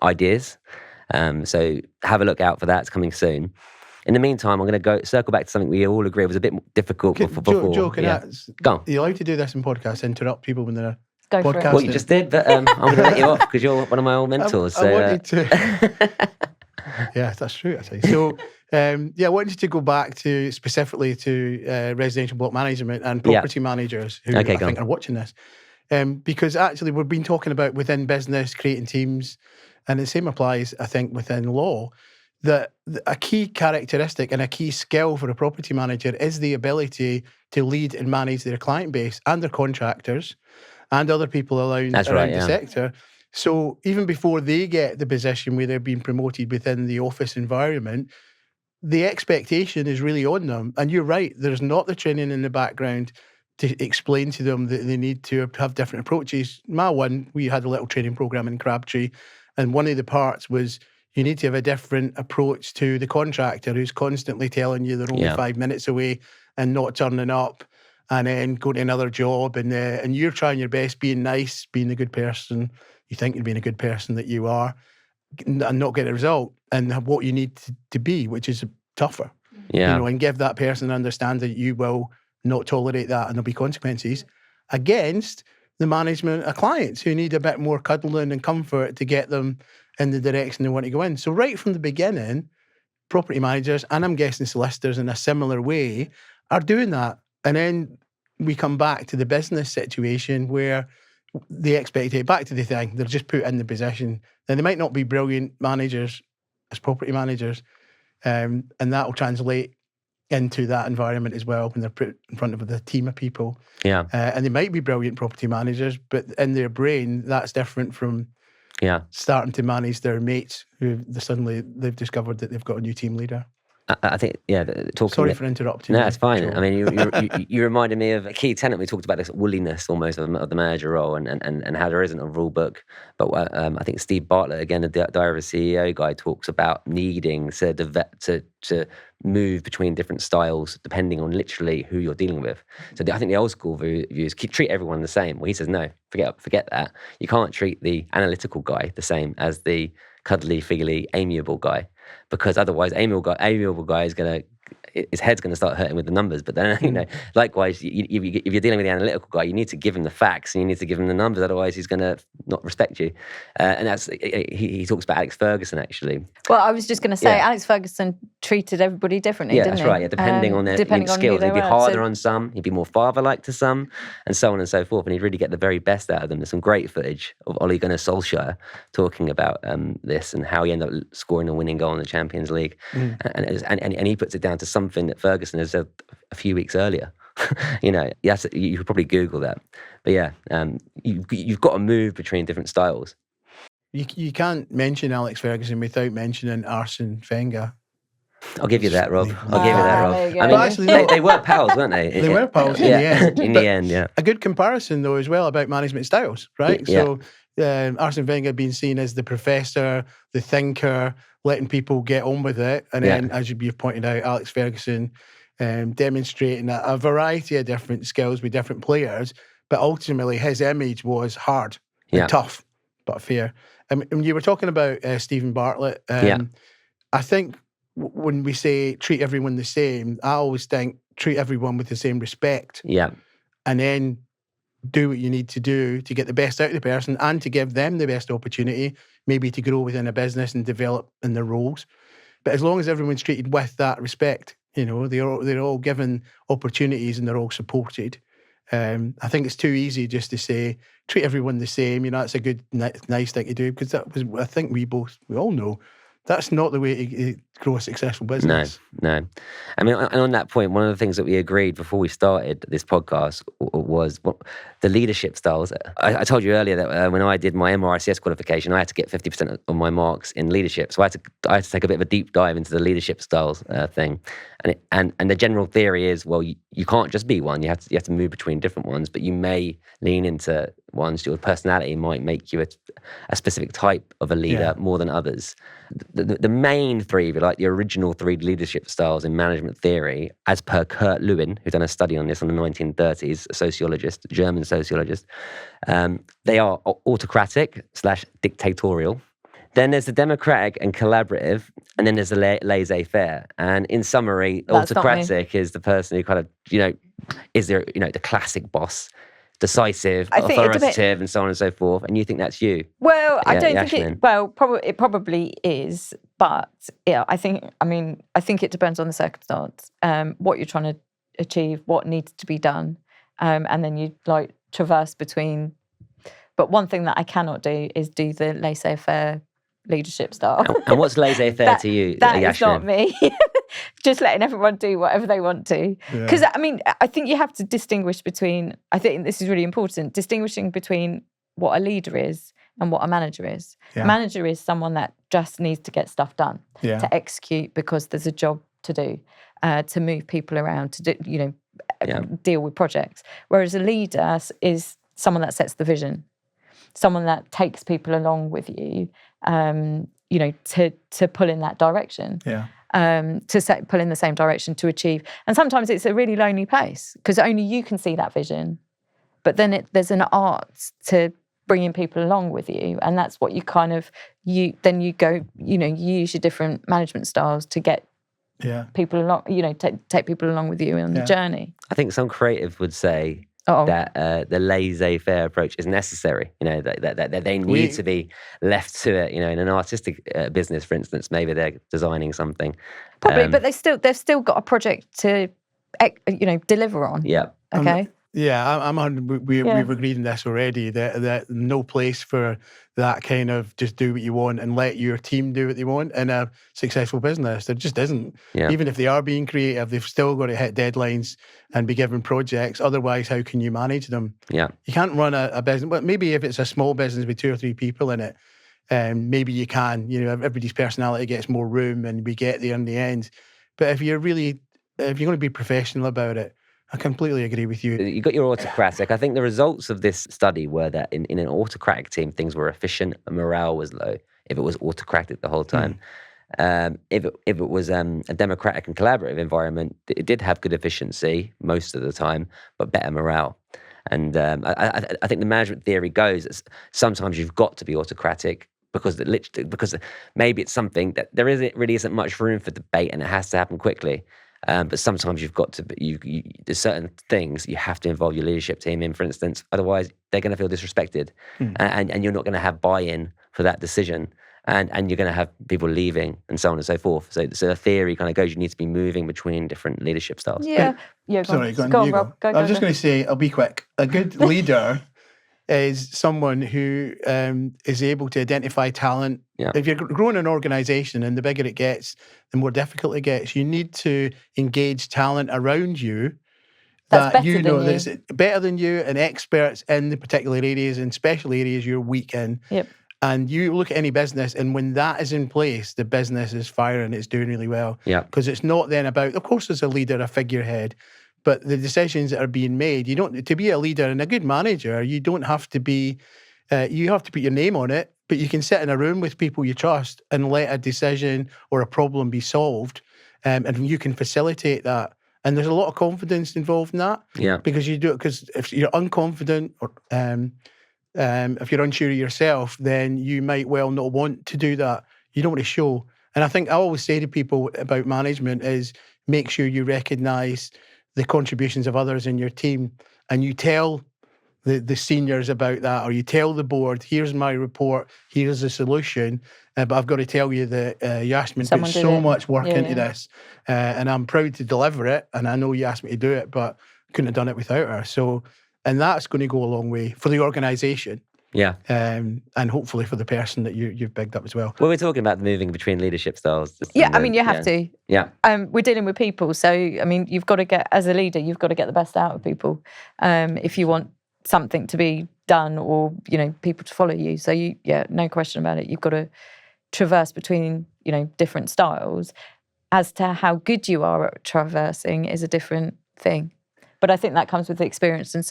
ideas. So have a look out for that. It's coming soon. In the meantime, I'm going to circle back to something we all agree was a bit difficult before. Joe, Go on. You're allowed to do this in podcasts, interrupt people when they're Go for it. Well, you just did, but I'm going to let you off because you're one of my old mentors. I wanted to. Yeah, that's true, actually. So, I wanted to go back specifically to residential block management and property managers who I think are watching this. Because actually we've been talking about within business, creating teams, and the same applies, I think, within law, that a key characteristic and a key skill for a property manager is the ability to lead and manage their client base and their contractors and other people around the sector. So even before they get the position where they're being promoted within the office environment, the expectation is really on them. And you're right, there's not the training in the background to explain to them that they need to have different approaches. We had a little training program in Crabtree, and one of the parts was you need to have a different approach to the contractor who's constantly telling you they're only 5 minutes away and not turning up, and then go to another job, and you're trying your best, being nice, being a good person. You think you're being a good person that you are, and not get a result, and what you need to be, which is tougher. Yeah. And give that person an understanding that you will not tolerate that, and there'll be consequences against the management of clients who need a bit more cuddling and comfort to get them in the direction they want to go in. So right from the beginning, property managers, and I'm guessing solicitors in a similar way, are doing that. And then we come back to the business situation where they expect back to the thing, they're just put in the position. Now, they might not be brilliant managers as property managers, and that will translate into that environment as well when they're put in front of the team of people. Yeah. And they might be brilliant property managers, but in their brain, that's different from starting to manage their mates who they've discovered that they've got a new team leader. I think, Sorry for interrupting. No, it's fine. Joe. I mean, you reminded me of a key tenet. We talked about this woolliness almost of the manager role and how there isn't a rule book. But I think Steve Bartlett, again, the Diary of a CEO guy, talks about needing to move between different styles depending on literally who you're dealing with. So I think the old school view is treat everyone the same. Well, he says, no, forget that. You can't treat the analytical guy the same as the cuddly, figgly, amiable guy, because otherwise amiable guy is going to, his head's going to start hurting with the numbers. But then, likewise, if you're dealing with the analytical guy, you need to give him the facts and you need to give him the numbers. Otherwise, he's going to not respect you. And that's he talks about Alex Ferguson, actually. Well, I was just going to say, Alex Ferguson treated everybody differently, didn't he? Yeah, that's right. Yeah, depending on their skills. He'd be harder on some, he'd be more father-like to some, and so on and so forth. And he'd really get the very best out of them. There's some great footage of Ole Gunnar Solskjaer talking about this and how he ended up scoring a winning goal in the Champions League. And he puts it down to something that Ferguson has said a few weeks earlier. You could probably Google that. But you've got to move between different styles. You can't mention Alex Ferguson without mentioning Arsene Wenger. I'll give you that, Rob. I mean, actually, they were pals, weren't they? They were pals in the end. In the end, yeah. A good comparison, though, as well, about management styles, right? Yeah. So Arsene Wenger being seen as the professor, the thinker, letting people get on with it. And then, as you've pointed out, Alex Ferguson demonstrating a variety of different skills with different players. But ultimately, his image was hard and tough, but fair. And you were talking about Stephen Bartlett. I think when we say treat everyone the same, I always think treat everyone with the same respect. Yeah. And then do what you need to do to get the best out of the person and to give them the best opportunity, maybe to grow within a business and develop in their roles. But as long as everyone's treated with that respect, they're all given opportunities and they're all supported. I think it's too easy just to say treat everyone the same. That's a good, nice thing to do, because I think we all know that's not the way to grow a successful business. No. I mean, and on that point, one of the things that we agreed before we started this podcast was the leadership styles. I told you earlier that when I did my MRICS qualification, I had to get 50% of my marks in leadership. So I had to take a bit of a deep dive into the leadership styles thing. And the general theory is, well, you can't just be one. You have to move between different ones, but you may lean into ones. Your personality might make you a specific type of a leader more than others. The main three, like the original three leadership styles in management theory, as per Kurt Lewin, who's done a study on this in the 1930s, a sociologist, German sociologist, they are autocratic / dictatorial. Then there's the democratic and collaborative, and then there's the laissez-faire. And in summary, That's autocratic is the person who kind of, is there, the classic boss, decisive, authoritative, and so on and so forth. And you think that's you? Well, I don't Yashmin. think it probably is, but I think it depends on the circumstance, what you're trying to achieve, what needs to be done, and then you traverse between. But one thing that I cannot do is do the laissez-faire leadership style. And what's laissez-faire to you, That Yashmin? is not me. Just letting everyone do whatever they want to. Because, I think you have to distinguish between, I think this is really important, distinguishing between what a leader is and what a manager is. Yeah. A manager is someone that just needs to get stuff done, to execute because there's a job to do, to move people around, to do, deal with projects. Whereas a leader is someone that sets the vision, someone that takes people along with you, to pull in that direction. Yeah. Pull in the same direction to achieve. And sometimes it's a really lonely place because only you can see that vision. But then there's an art to bringing people along with you. And that's what you you use your different management styles to get people along, take people along with you on the journey. I think some creative would say that the laissez-faire approach is necessary. That they need to be left to it. In an artistic business, for instance, maybe they're designing something. Probably, but they've still got a project to, deliver on. Yeah. Okay. We've agreed on this already. That no place for that kind of just do what you want and let your team do what they want in a successful business. There just isn't. Yeah. Even if they are being creative, they've still got to hit deadlines and be given projects. Otherwise, how can you manage them? Yeah. You can't run a business. Well, maybe if it's a small business with 2 or 3 people in it, maybe you can. Everybody's personality gets more room, and we get there in the end. But if you're going to be professional about it, I completely agree with you. You got your autocratic. I think the results of this study were that in an autocratic team, things were efficient and morale was low if it was autocratic the whole time. If it was a democratic and collaborative environment, it did have good efficiency most of the time, but better morale. And I think the management theory goes that sometimes you've got to be autocratic because maybe it's something that really isn't much room for debate and it has to happen quickly. But sometimes you've got to, there's certain things you have to involve your leadership team in, for instance. Otherwise, they're going to feel disrespected, and you're not going to have buy-in for that decision, and you're going to have people leaving, and so on and so forth. So the theory kind of goes, you need to be moving between different leadership styles. Yeah. Sorry, go on, Rob. Go. I was just going to say, I'll be quick. A good leader is someone who is able to identify talent. Yeah. If you're growing an organisation, and the bigger it gets, the more difficult it gets, you need to engage talent around you that's better than you and experts in the particular areas and special areas you're weak in. Yep. And you look at any business, and when that is in place, the business is firing, it's doing really well. Yeah. Because it's not then about, of course, there's a leader, a figurehead, but the decisions that are being made, to be a leader and a good manager, you don't have to be You have to put your name on it, but you can sit in a room with people you trust and let a decision or a problem be solved, and you can facilitate that. And there's a lot of confidence involved in that. Yeah. Because you do it. Because if you're unconfident or if you're unsure of yourself, then you might well not want to do that. You don't want to show. And I think I always say to people about management is make sure you recognise the contributions of others in your team, and you tell the seniors about that, or you tell the board, here's my report, here's the solution, but I've got to tell you that Yashmin put so much work into this, and I'm proud to deliver it, and I know you asked me to do it, but couldn't have done it without her. So, and that's going to go a long way for the organisation. Yeah. And hopefully for the person that you've picked up as well. Well, we're talking about moving between leadership styles. Yeah, I mean, you have to. Yeah. We're dealing with people. So, I mean, you've got to get, as a leader, you've got to get the best out of people if you want something to be done or, you know, people to follow you. So, no question about it. You've got to traverse between, you know, different styles. As to how good you are at traversing is a different thing. But I think that comes with the experience and,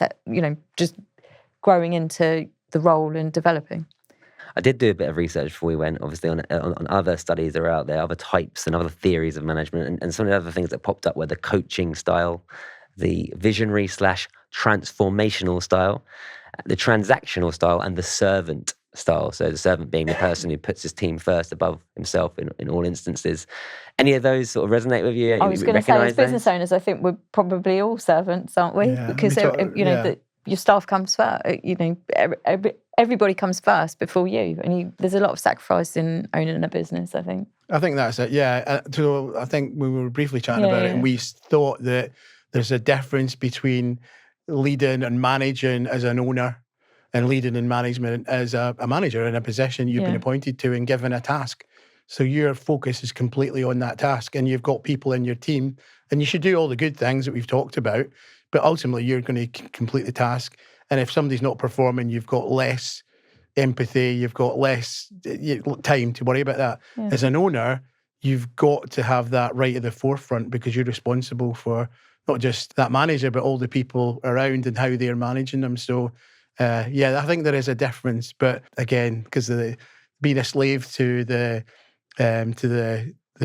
just growing into the role and developing. I did do a bit of research before we went, obviously, on other studies that are out there, other types and other theories of management. And some of the other things that popped up were the coaching style, the visionary/transformational style, the transactional style, and the servant style. So the servant being the person who puts his team first above himself in all instances. Any of those sort of resonate with you? I was going to say, as business owners, I think we're probably all servants, aren't we? Yeah, because, your staff comes first, everybody comes first before you. And there's a lot of sacrifice in owning a business, I think. I think that's it, yeah. So I think we were briefly chatting about it, and we thought that there's a difference between leading and managing as an owner and leading and management as a manager in a position you've been appointed to and given a task. So your focus is completely on that task, and you've got people in your team, and you should do all the good things that we've talked about, but ultimately you're going to complete the task. And if somebody's not performing, you've got less empathy, you've got less time to worry about that. Yeah. As an owner, you've got to have that right at the forefront because you're responsible for not just that manager, but all the people around and how they're managing them. So, I think there is a difference. But again, because being a slave to the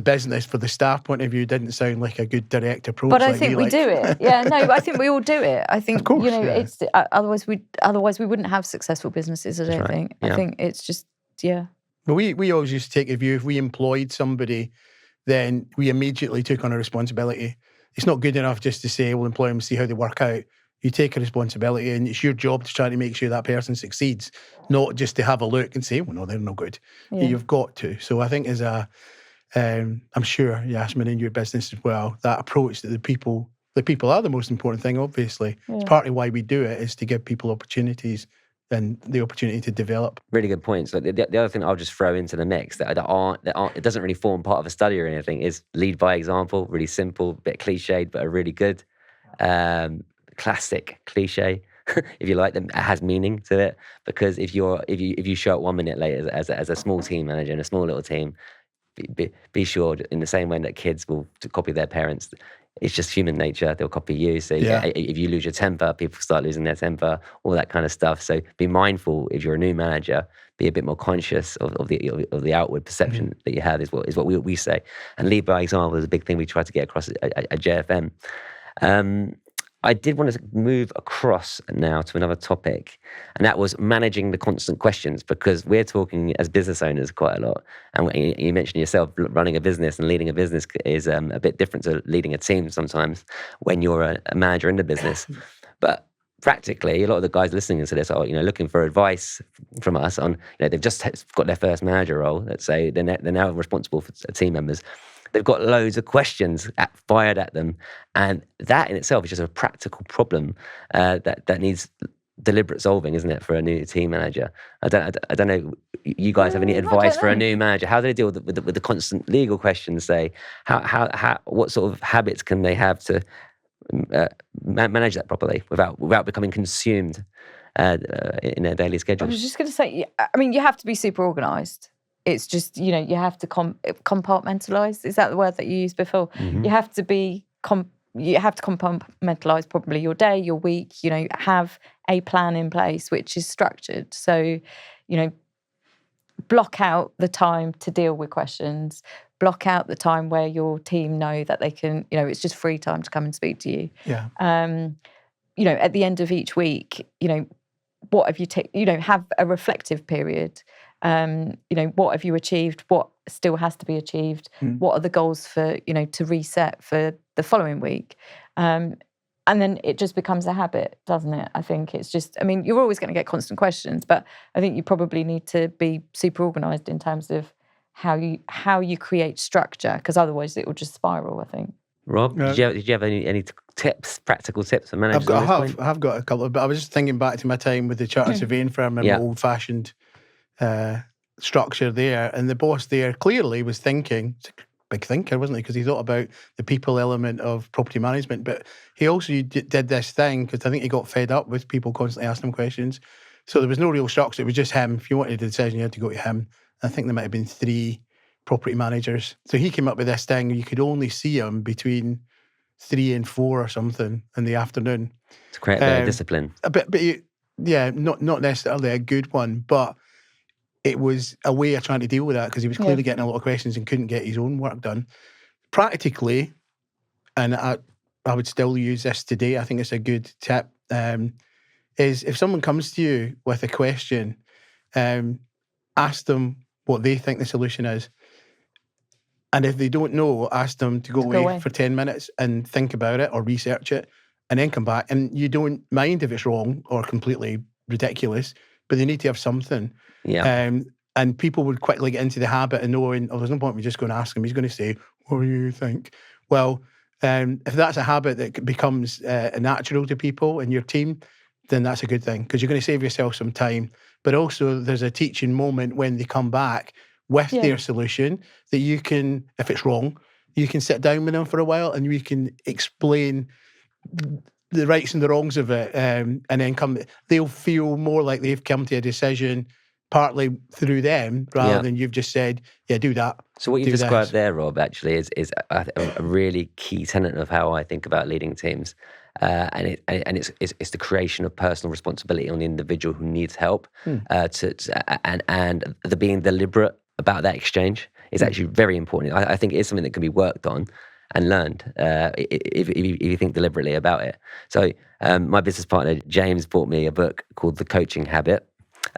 business for the staff point of view didn't sound like a good direct approach. But I think we do it. Yeah, no, I think we all do it. I think, of course, it's otherwise we wouldn't have successful businesses, I don't think. Yeah. I think it's just, But we always used to take a view, if we employed somebody, then we immediately took on a responsibility. It's not good enough just to say, we'll employ them, see how they work out. You take a responsibility, and it's your job to try to make sure that person succeeds, not just to have a look and say, well, no, they're no good. Yeah. You've got to. So I think I'm sure, Yashmin, in your business as well, that approach that the people are the most important thing, obviously. Yeah. It's partly why we do it, is to give people opportunities and the opportunity to develop. Really good points. So the other thing I'll just throw into the mix that aren't, it doesn't really form part of a study or anything, is lead by example. Really simple, a bit cliched, but are really good. Classic cliche, if you like them. It has meaning to it, because if you show up 1 minute late as a small team manager in a small little team, be sure, in the same way that kids will copy their parents, it's just human nature, they'll copy you. So if you lose your temper, people start losing their temper, all that kind of stuff. So be mindful, if you're a new manager, be a bit more conscious of the outward perception that you have, is what we say. And lead by example is a big thing we try to get across at JFM. I did want to move across now to another topic, and that was managing the constant questions, because we're talking as business owners quite a lot. And you mentioned yourself, running a business and leading a business is a bit different to leading a team sometimes when you're a manager in the business. But practically, a lot of the guys listening to this are, looking for advice from us on, they've just got their first manager role. Let's say they're now responsible for team members. They've got loads of questions fired at them, and that in itself is just a practical problem that needs deliberate solving, isn't it, for a new team manager? I don't know. You guys have any advice for a new manager? How do they deal with the constant legal questions? Say, how what sort of habits can they have to manage that properly without becoming consumed in their daily schedules? I was just going to say, you have to be super organised. It's just, you have to compartmentalise. Is that the word that you used before? Mm-hmm. You have to be you have to compartmentalize probably your day, your week, have a plan in place which is structured. So, block out the time to deal with questions, block out the time where your team know that they can, it's just free time to come and speak to you. Yeah. At the end of each week, what have you have a reflective period. What have you achieved? What still has to be achieved? What are the goals for, to reset for the following week? And then it just becomes a habit, doesn't it? I think it's just, you're always going to get constant questions, but I think you probably need to be super organised in terms of how you create structure, because otherwise it will just spiral, I think. Rob, did you have any tips, practical tips for managers? I've got a couple, but I was just thinking back to my time with the chartered surveying firm and my old-fashioned structure there, and the boss there clearly was thinking, big thinker, wasn't he? Because he thought about the people element of property management, but he also did this thing because I think he got fed up with people constantly asking him questions. So there was no real structure. It was just him. If you wanted a decision, you had to go to him. I think there might have been 3 property managers. So he came up with this thing. You could only see him between 3 and 4 or something in the afternoon. To create a bit of discipline. Not necessarily a good one, but it was a way of trying to deal with that because he was clearly getting a lot of questions and couldn't get his own work done. Practically, and I would still use this today, I think it's a good tip, is if someone comes to you with a question, ask them what they think the solution is. And if they don't know, ask them to go away for 10 minutes and think about it or research it and then come back. And you don't mind if it's wrong or completely ridiculous, but they need to have something. Yeah. And people would quickly get into the habit of knowing, there's no point in me just going to ask him. He's going to say, what do you think? Well, if that's a habit that becomes natural to people in your team, then that's a good thing because you're going to save yourself some time. But also there's a teaching moment when they come back with their solution that you can, if it's wrong, you can sit down with them for a while and you can explain the rights and the wrongs of it, and then they'll feel more like they've come to a decision partly through them rather than you've just said, do that. So what you described there, Rob, actually is a really key tenet of how I think about leading teams. And it's the creation of personal responsibility on the individual who needs help, and the being deliberate about that exchange is actually very important. I think it is something that can be worked on and learned if you think deliberately about it. So my business partner James bought me a book called The Coaching Habit.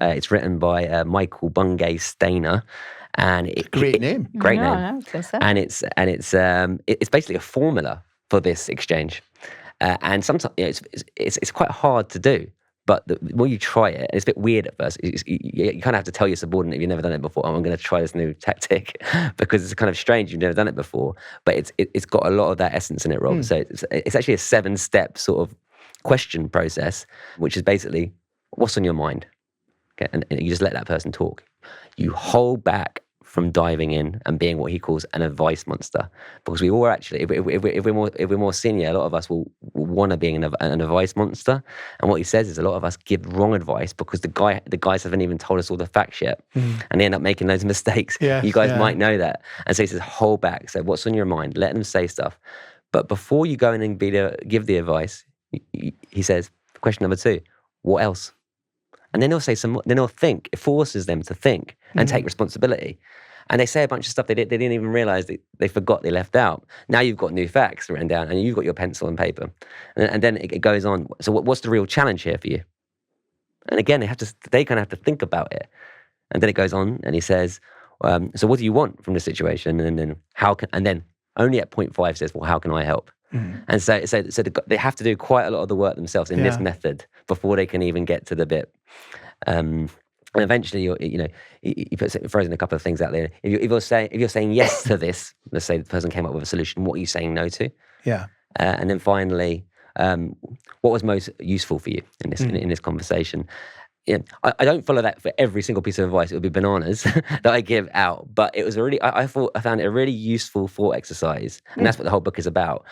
It's written by Michael Bungay Stainer, and great name. And it's basically a formula for this exchange. And sometimes it's quite hard to do, but the more you try it, it's a bit weird at first. You kind of have to tell your subordinate if you've never done it before, I'm going to try this new tactic because it's kind of strange, you've never done it before, but it's got a lot of that essence in it, Rob. So it's actually a 7-step sort of question process, which is basically what's on your mind. Okay? And you just let that person talk. You hold back from diving in and being what he calls an advice monster, because we all actually, if we're more senior, a lot of us will want to be an advice monster. And what he says is a lot of us give wrong advice because the guys haven't even told us all the facts yet, and they end up making those mistakes. You guys might know that. And so he says, hold back. So what's on your mind? Let them say stuff. But before you go in and give the advice, he says, question number 2, what else? And then they'll say then they'll think. It forces them to think and take responsibility. And they say a bunch of stuff they didn't even realize they forgot they left out. Now you've got new facts written down and you've got your pencil and paper. And then it goes on. So what's the real challenge here for you? And again, they kind of have to think about it. And then it goes on and he says, so what do you want from the situation? And then only at point 5 says, well, how can I help? And so they have to do quite a lot of the work themselves in this method before they can even get to the bit. And eventually, you throws in a couple of things out there. If you're saying yes to this, let's say the person came up with a solution, what are you saying no to? Yeah. And then finally, what was most useful for you in this conversation? Yeah, I don't follow that for every single piece of advice. It would be bananas that I give out, but it was I found it a really useful thought exercise, and that's what the whole book is about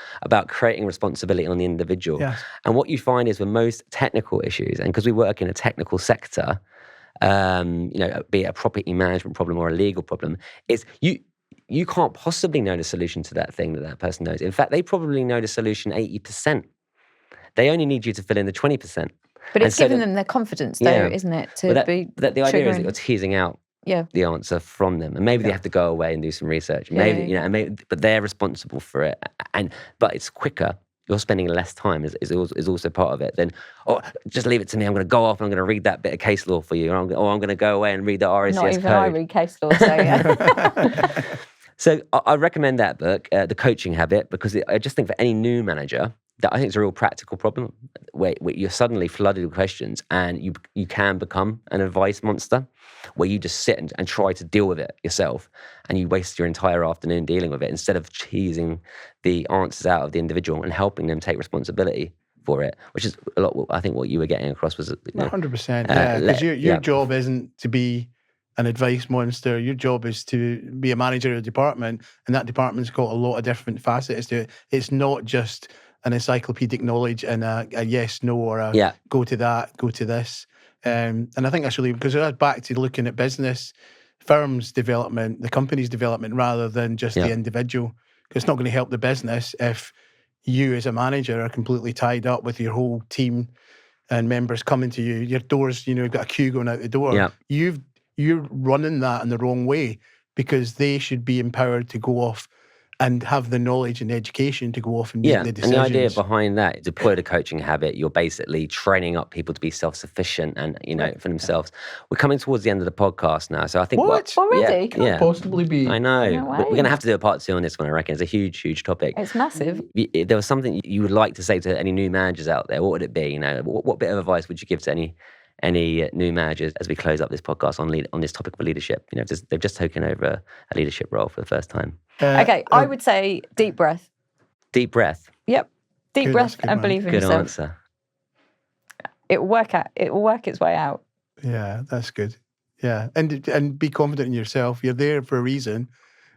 creating responsibility on the individual. Yes. And what you find is with most technical issues, and because we work in a technical sector, be it a property management problem or a legal problem, is you can't possibly know the solution to that thing that person knows. In fact, they probably know the solution 80%. They only need you to fill in the 20%. But it's giving them the confidence, though, isn't it? The idea is that you're teasing out the answer from them, and maybe they have to go away and do some research. But they're responsible for it. But it's quicker. You're spending less time is also part of it. Then, just leave it to me. I'm going to go off and I'm going to read that bit of case law for you, or I'm going to go away and read the RACS code. Not even I read case law, so yeah. So I recommend that book, The Coaching Habit, because I just think for any new manager, that I think it's a real practical problem where you're suddenly flooded with questions, and you can become an advice monster where you just sit and try to deal with it yourself, and you waste your entire afternoon dealing with it instead of teasing the answers out of the individual and helping them take responsibility for it, which is a lot. I think what you were getting across was 100%. Yeah, because your job isn't to be an advice monster. Your job is to be a manager of a department, and that department's got a lot of different facets to it. It's not just an encyclopedic knowledge and a yes, no, or a go to that, go to this. And I think that's really, because that's back to looking at business, firms' development, the company's development, rather than just the individual. Because it's not going to help the business if you as a manager are completely tied up with your whole team and members coming to you. Your doors, you've got a queue going out the door. Yeah. You're running that in the wrong way, because they should be empowered to go off and have the knowledge and education to go off and make the decisions. And the idea behind that, deploy the coaching habit, you're basically training up people to be self-sufficient and, for themselves. We're coming towards the end of the podcast now, so I think... What? Already? Can't possibly be. I know. No way. We're going to have to do a part 2 on this one, I reckon. It's a huge, huge topic. It's massive. If there was something you would like to say to any new managers out there, what would it be? What bit of advice would you give to any new managers as we close up this podcast on this topic of leadership? They've just taken over a leadership role for the first time. Okay, I would say deep breath. Deep breath. Yep, deep breath and one. believe in Good yourself. answer. It will work its way out. Yeah, that's good. Yeah, and be confident in yourself. You're there for a reason,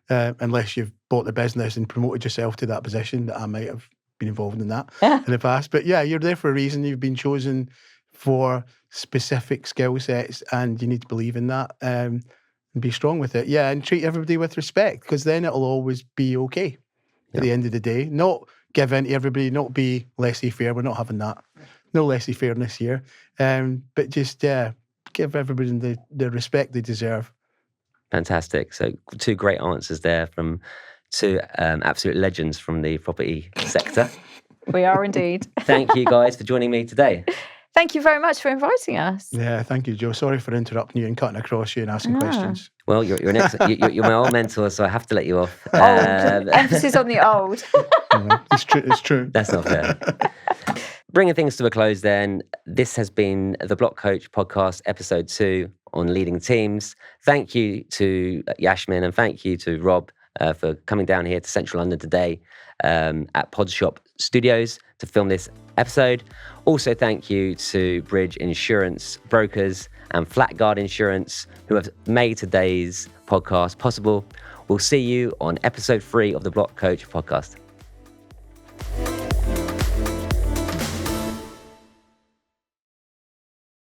unless you've bought the business and promoted yourself to that position. That I might have been involved in that in the past. But yeah, you're there for a reason. You've been chosen for specific skill sets, and you need to believe in that and be strong with it. Yeah, and treat everybody with respect, because then it'll always be okay at the end of the day. Not give in to everybody, not be laissez-faire. We're not having that. No laissez-fairness here. But just give everybody the respect they deserve. Fantastic. So 2 great answers there from 2 absolute legends from the property sector. We are indeed. Thank you guys for joining me today. Thank you very much for inviting us. Yeah, thank you, Joe. Sorry for interrupting you and cutting across you and asking questions. Well, you're my old mentor, so I have to let you off. Emphasis on the old. It's true. It's true. That's not fair. Bringing things to a close then, this has been the Block Coach Podcast, episode 2 on leading teams. Thank you to Yashmin and thank you to Rob for coming down here to Central London today at Podshop Studios to film this episode. Also, thank you to Bridge Insurance Brokers and Flatguard Insurance who have made today's podcast possible. We'll see you on episode 3 of the Block Coach Podcast.